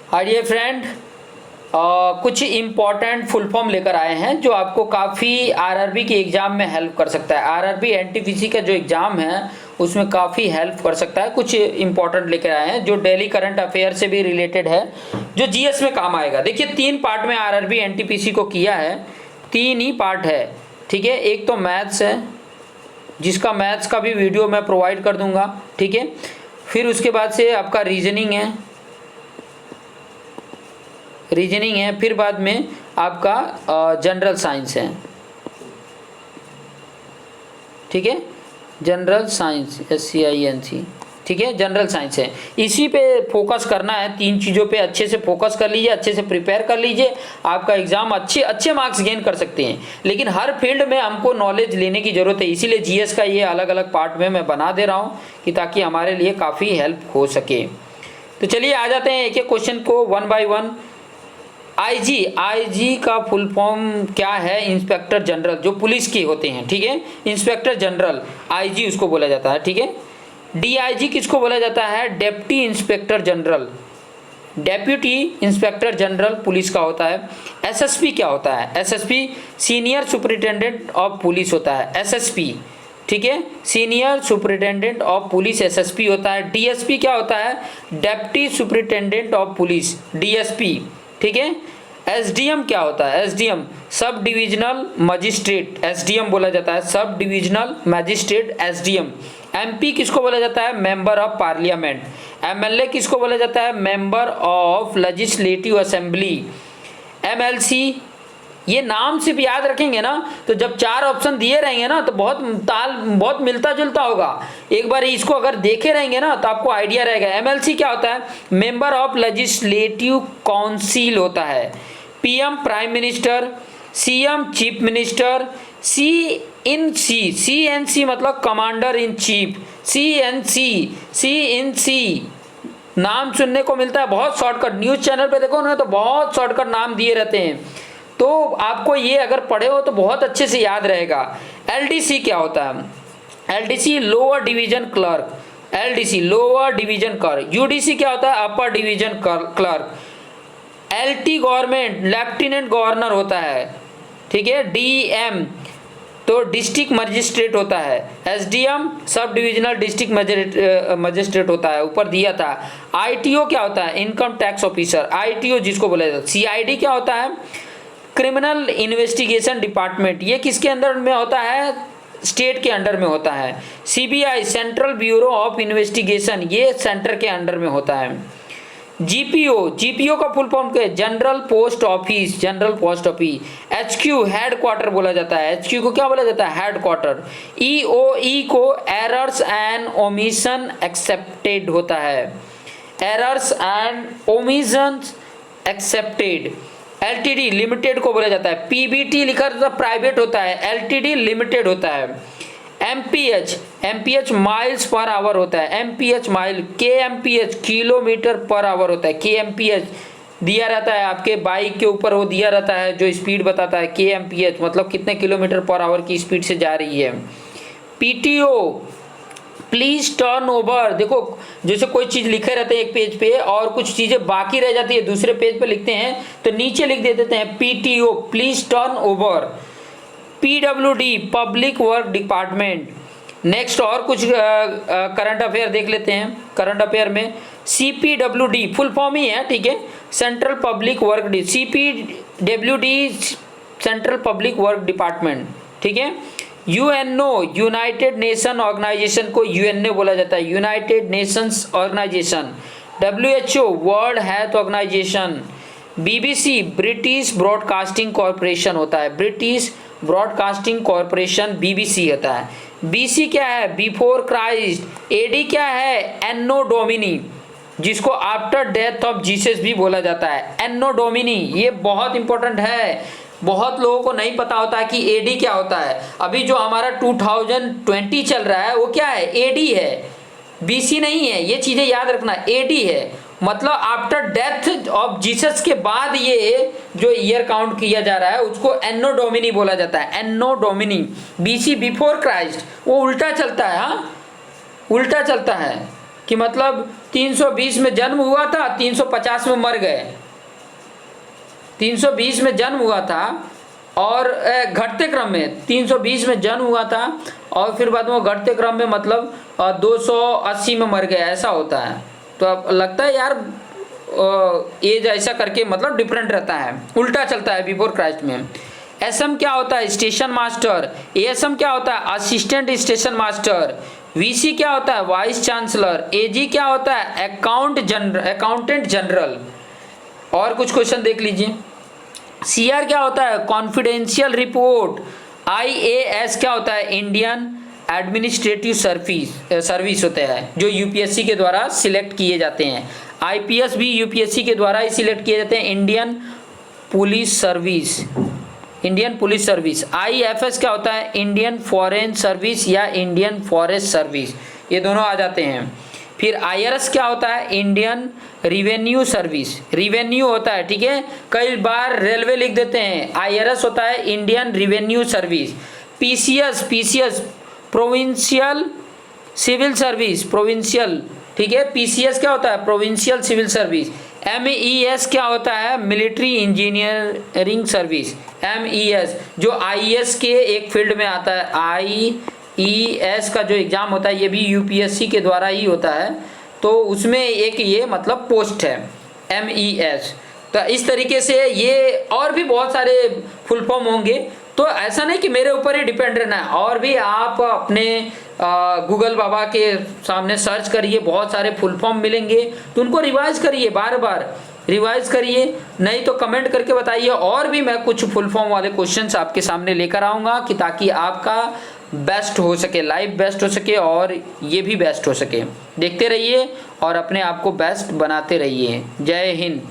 Hi dear friend, कुछ important full form लेकर आए हैं जो आपको काफ़ी आरआरबी के एग्ज़ाम में हेल्प कर सकता है। आरआरबी एनटीपीसी का जो एग्ज़ाम है उसमें काफ़ी हेल्प कर सकता है। कुछ इम्पॉर्टेंट लेकर आए हैं जो डेली करंट अफेयर से भी रिलेटेड है, जो जीएस में काम आएगा। देखिए 3 पार्ट में आरआरबी एनटीपीसी को किया है, 3 ही पार्ट है, ठीक है। एक तो मैथ्स है जिसका मैथ्स का भी वीडियो मैं प्रोवाइड कर दूंगा, ठीक है। फिर उसके बाद से आपका रीजनिंग है, फिर बाद में आपका जनरल साइंस है, ठीक है। जनरल साइंस SCINC, ठीक है, जनरल साइंस है। इसी पे फोकस करना है, 3 चीज़ों पे अच्छे से फोकस कर लीजिए, अच्छे से प्रिपेयर कर लीजिए, आपका एग्जाम अच्छे मार्क्स गेन कर सकते हैं। लेकिन हर फील्ड में हमको नॉलेज लेने की ज़रूरत है, इसीलिए जीएस का ये अलग अलग पार्ट में मैं बना दे रहा हूँ कि ताकि हमारे लिए काफ़ी हेल्प हो सके। तो चलिए आ जाते हैं एक एक क्वेश्चन को वन बाय वन। आईजी का फुल फॉर्म क्या है? इंस्पेक्टर जनरल, जो पुलिस के होते हैं, ठीक है। इंस्पेक्टर जनरल आईजी उसको बोला जाता है, ठीक है। डीआईजी किसको बोला जाता है? Deputy inspector general, deputy inspector general police का होता है। एसएसपी क्या होता है? SSP senior superintendent of police होता है, एसएसपी, ठीक है। Senior superintendent of police SSP होता है। डीएसपी क्या होता है? Deputy superintendent of police, DSP, ठीक है। एसडीएम क्या होता है? SDM sub divisional magistrate, SDM बोला जाता है, sub divisional magistrate, SDM. MP किसको बोला जाता है? Member of parliament. एमएलए किसको बोला जाता है? Member of legislative assembly. MLC, ये नाम सिर्फ याद रखेंगे ना तो जब 4 ऑप्शन दिए रहेंगे ना तो बहुत मिलता जुलता होगा। एक बार इसको अगर देखे रहेंगे ना तो आपको आइडिया रहेगा। एमएलसी क्या होता है? मेंबर ऑफ लेजिस्लेटिव काउंसिल होता है। PM prime minister, CM chief minister, CNC मतलब कमांडर इन चीफ, सीएनसी नाम सुनने को मिलता है, बहुत शॉर्टकट। न्यूज चैनल पे देखो ना तो बहुत शॉर्टकट नाम दिए रहते हैं, तो आपको ये अगर पढ़े हो तो बहुत अच्छे से याद रहेगा। एलडीसी क्या होता है? LDC lower division clerk, LDC lower division clerk. UDC क्या होता है? Upper division clerk. LT government lieutenant governor होता है, ठीक है। डीएम तो डिस्ट्रिक्ट मजिस्ट्रेट होता है। SDM sub divisional district magistrate होता है, ऊपर दिया था। आईटीओ क्या होता है? इनकम टैक्स ऑफिसर, आईटीओ जिसको बोला जाता है। सीआईडी क्या होता है? क्रिमिनल इन्वेस्टिगेशन डिपार्टमेंट, ये किसके अंडर में होता है? स्टेट के अंडर में होता है। CBI central bureau of investigation, ये सेंटर के अंडर में होता है। जीपीओ का फुल फॉर्म क्या है? General post office, general post office. HQ headquarter बोला जाता है, एचक्यू को क्या बोला जाता है? हेडक्वार्टर। ईओई को एरर्स एंड ओमिशन एक्सेप्टेड होता है, errors and omission accepted. LTD limited को बोला जाता है। पीबीटी लिखा तो प्राइवेट होता है, एलटीडी लिमिटेड होता है। एमपीएच माइल्स पर आवर होता है, MPH mile. Kmph kilometre per hour होता है, केएमपीएच दिया रहता है आपके बाइक के ऊपर, वो दिया रहता है जो स्पीड बताता है। केएमपीएच मतलब कितने किलोमीटर पर आवर की स्पीड से जा रही है। पीटीओ प्लीज टर्न ओवर, देखो जैसे कोई चीज लिखे रहते हैं एक पेज पे और कुछ चीजें बाकी रह जाती है, दूसरे पेज पे लिखते हैं तो नीचे लिख देते हैं PTO please turn over. PWD Public Work Department. Next और कुछ करंट अफेयर देख लेते हैं। करंट अफेयर में सीपीडब्ल्यूडी फुल फॉर्म ही है, ठीक है, Central Public Work, CPWD Central Public Work Department, ठीक है। यूएनओ यूनाइटेड नेशन ऑर्गेनाइजेशन को यूएनओ बोला जाता है, United Nations Organisation. WHO World Health Organization. BBC British Broadcasting Corporation होता है, ब्रिटिश ब्रॉडकास्टिंग कॉरपोरेशन बीबीसी होता है। बीसी क्या है? Before Christ. एडी क्या है? एनो डोमिनी, जिसको आफ्टर डेथ ऑफ जीसस भी बोला जाता है, एनो डोमिनी। ये बहुत इंपॉर्टेंट है, बहुत लोगों को नहीं पता होता है कि एडी क्या होता है। अभी जो हमारा 2020 चल रहा है वो क्या है? एडी है, बीसी नहीं है। ये चीजें याद रखना, एडी है मतलब आफ्टर डेथ ऑफ जीसस के बाद ये जो ईयर काउंट किया जा रहा है उसको एनो डोमिनी बोला जाता है, एनो डोमिनी। बीसी बिफोर क्राइस्ट, वो उल्टा चलता है, हाँ उल्टा चलता है। कि मतलब 320 में जन्म हुआ था, 350 में मर गए। 320 में जन्म हुआ था और घटते क्रम में 320 में जन्म हुआ था और फिर बाद में वो घटते क्रम में मतलब 280 में मर गया, ऐसा होता है। तो अब लगता है यार एज ऐसा करके मतलब डिफरेंट रहता है, उल्टा चलता है बिफोर क्राइस्ट में। एसएम क्या होता है? Station master. एएसएम क्या होता है? Assistant station master. वीसी क्या होता है? Vice chancellor. एजी क्या होता है? Accountant general. और कुछ क्वेश्चन देख लीजिए। सीआर क्या होता है? Confidential report. आईएएस क्या होता है? इंडियन एडमिनिस्ट्रेटिव सर्विस होते हैं जो यूपीएससी के द्वारा सिलेक्ट किए जाते हैं। आईपीएस भी यूपीएससी के द्वारा ही सिलेक्ट किए जाते हैं, Indian police service. Indian police service. IFS क्या होता है? इंडियन फॉरेन सर्विस या इंडियन फॉरेस्ट सर्विस, ये दोनों आ जाते हैं। फिर आईआरएस क्या होता है? Indian Revenue service. रिवेन्यू होता है, ठीक है, कई बार रेलवे लिख देते हैं, आईआरएस होता है Indian Revenue Service. PCS Provincial Civil Service, Provincial, ठीक है। पीसीएस क्या होता है? Provincial Civil service. एमईएस क्या होता है? Military engineering service. एमईएस जो आईएएस के एक फील्ड में आता है। आईईएस का जो एग्जाम होता है ये भी यूपीएससी के द्वारा ही होता है, तो उसमें एक ये मतलब पोस्ट है एमईएस। तो इस तरीके से ये और भी बहुत सारे फुल फॉर्म होंगे, तो ऐसा नहीं कि मेरे ऊपर ही डिपेंड रहना है, और भी आप अपने गूगल बाबा के सामने सर्च करिए, बहुत सारे फुल फॉर्म मिलेंगे, तो उनको रिवाइज करिए, बार बार रिवाइज करिए, नहीं तो कमेंट करके बताइए, और भी मैं कुछ फुल फॉर्म वाले क्वेश्चंस आपके सामने लेकर आऊँगा कि ताकि आपका बेस्ट हो सके, लाइफ बेस्ट हो सके और ये भी बेस्ट हो सके। देखते रहिए और अपने आप को बेस्ट बनाते रहिए। जय हिंद।